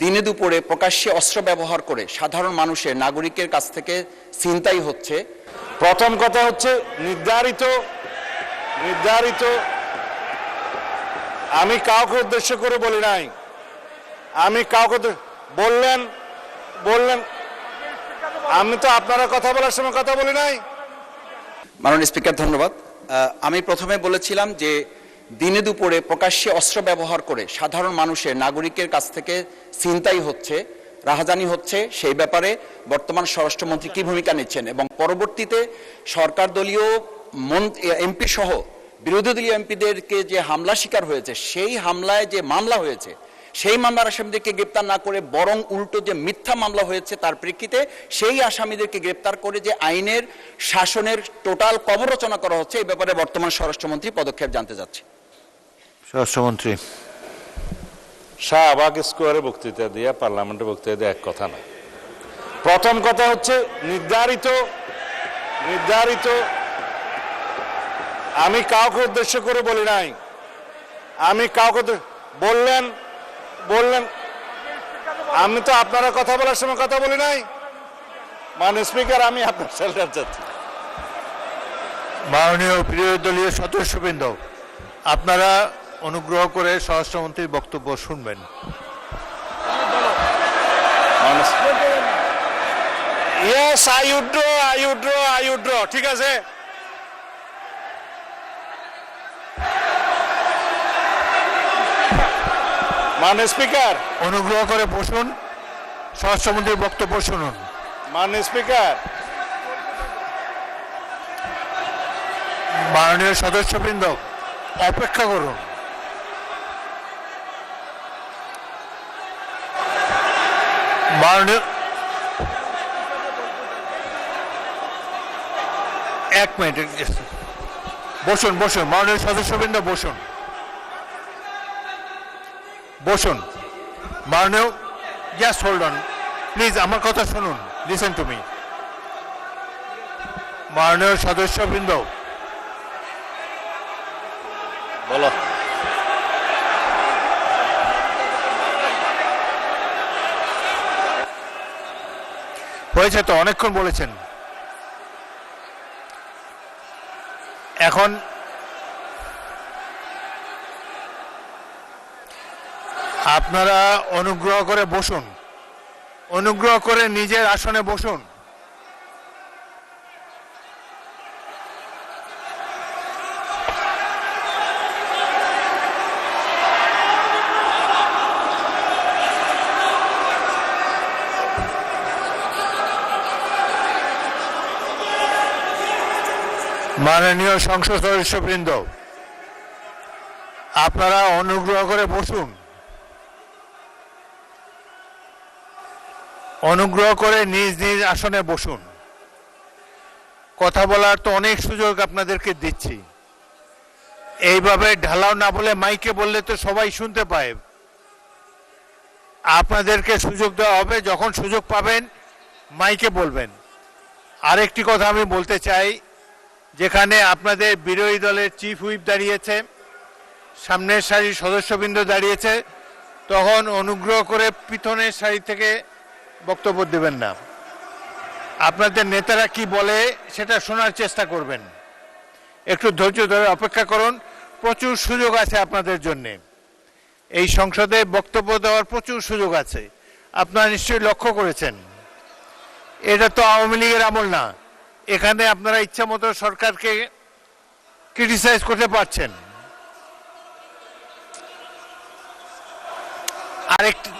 দিনে দুপুরে প্রকাশ্যে অস্ত্র ব্যবহার করে সাধারণ মানুষের নাগরিকের কাছ থেকে ছিনতাই হচ্ছে। প্রথম কথা হচ্ছে নির্ধারিত আমি কাউকে উদ্দেশ্য করে বলি নাই। আমি কাউকে বললেন আমি তো আপনারা কথা বলার সময় কথা বলি নাই। মাননীয় স্পিকার, ধন্যবাদ। আমি প্রথমে বলেছিলাম যে দিনে দুপুরে প্রকাশ্যে অস্ত্র ব্যবহার করে সাধারণ মানুষের নাগরিকের কাছ থেকে ছিনতাই হচ্ছে, রাহাজানি হচ্ছে, সেই ব্যাপারে বর্তমান স্বরাষ্ট্রমন্ত্রী কি ভূমিকা নিচ্ছেন এবং পরবর্তীতে সরকার দলীয় এমপি সহ বিরোধী দলীয় এমপিদেরকে যে হামলা শিকার হয়েছে, সেই হামলায় যে মামলা হয়েছে, সেই মামলার আসামিদেরকে গ্রেপ্তার না করে বরং উল্টো যে মিথ্যা মামলা হয়েছে তার প্রেক্ষিতে সেই আসামিদেরকে গ্রেপ্তার করে যে আইনের শাসনের টোটাল কবরচনা করা হচ্ছে, এই ব্যাপারে বর্তমান স্বরাষ্ট্রমন্ত্রী পদক্ষেপ জানতে যাচ্ছে। স্বরাষ্ট্রমন্ত্রী। শাহবাগ স্কোয়ারে বক্তৃতা দিয়ে পার্লামেন্টে বক্তৃতা দিয়ে এক কথা না। প্রথম কথা হচ্ছে নির্ধারিত আমি কাউকে উদ্দেশ্য করে বলি নাই। আমি কাউকে বললেন আমি তো আপনারা কথা বলার সময় কথা বলি নাই। মাননীয় স্পিকার, আমি আপনার শেল্টার চাচ্ছি। মাননীয় বিরোধী দলীয় সদস্যবৃন্দ, আপনারা অনুগ্রহ করে স্বরাষ্ট্রমন্ত্রীর বক্তব্য শুনবেন। Yes, I withdraw. ঠিক আছে। মাননীয় স্পিকার, অনুগ্রহ করে বসুন, স্বরাষ্ট্রমন্ত্রীর বক্তব্য শুনুন। মাননীয় স্পিকার, মাননীয় সদস্যবৃন্দ, অপেক্ষা করুন। মাননীয়, এক মিনিট বসুন। মাননীয় সদস্যবৃন্দ বসুন। মাননীয়, জাস্ট হোল্ড অন প্লিজ, আমার কথা শুনুন, লিসেন টু মি। মাননীয় সদস্যবৃন্দ, বলো। হয়েছে তো, অনেকক্ষণ বলেছেন। এখন আপনারা অনুগ্রহ করে বসুন, অনুগ্রহ করে নিজের আসনে বসুন। মাননীয় সংসদ সদস্যবৃন্দ, আপনারা অনুগ্রহ করে বসুন। অনুগ্রহ করে নিজ নিজ আসনে বসুন। কথা বলার তো অনেক সুযোগ আপনাদেরকে দিচ্ছি, এইভাবে ঢালাও না বলে মাইকে বললে তো সবাই শুনতে পায়। আপনাদেরকে সুযোগ দেওয়া হবে, যখন সুযোগ পাবেন মাইকে বলবেন। আরেকটি কথা আমি বলতে চাই, যেখানে আপনাদের বিরোধী দলের চিফ হুইপ দাঁড়িয়েছে, সামনের সারির সদস্যবৃন্দ দাঁড়িয়েছে, তখন অনুগ্রহ করে পিছনের সারি থেকে বক্তব্য দেবেন না। আপনাদের নেতারা কি বলে সেটা শোনার চেষ্টা করবেন। একটু ধৈর্য ধরে অপেক্ষা করুন, প্রচুর সুযোগ আছে আপনাদের জন্যে। এই সংসদে বক্তব্য দেওয়ার প্রচুর সুযোগ আছে, আপনারা নিশ্চয়ই লক্ষ্য করেছেন। এটা তো আওয়ামী লীগের আমল না, এখানে আপনারা ইচ্ছা মতো সরকারকে ক্রিটিসাইজ করতে পারছেন। আরেকটি